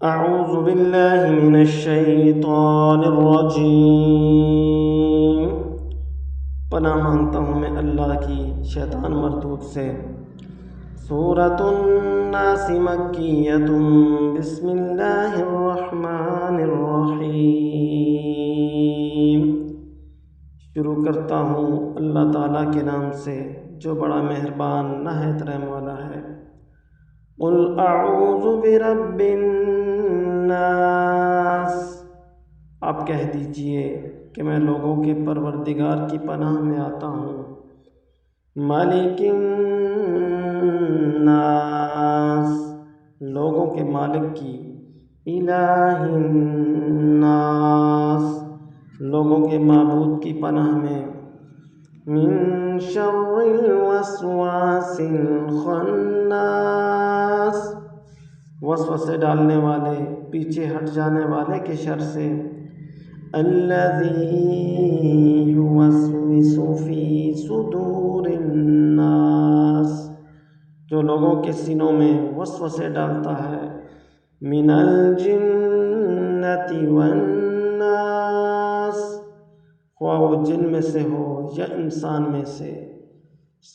اعوذ باللہ من الشیطان الرجیم، پناہ مانگتا ہوں میں اللہ کی شیطان مردود سے۔ سورۃ الناس مکیۃ، بسم اللہ الرحمن الرحیم۔ شروع کرتا ہوں اللہ تعالیٰ کے نام سے جو بڑا مہربان نہایت رحم والا ہے۔ قل اعوذ برب الناس، آپ کہہ دیجئے کہ میں لوگوں کے پروردگار کی پناہ میں آتا ہوں۔ مالک الناس، لوگوں کے مالک کی۔ الہ الناس، لوگوں کے معبود کی پناہ میں۔ من شر الوسواس الخناس، وسوسے ڈالنے والے، پیچھے ہٹ جانے والے کے شر سے۔ الذی یوسوس فی صدور الناس، جو لوگوں کے سینوں میں وسوسے ڈالتا ہے۔ من الجنۃ والناس، خواہ وہ جن میں سے ہو یا انسان میں سے۔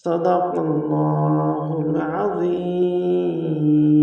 صدق اللہ العظیم۔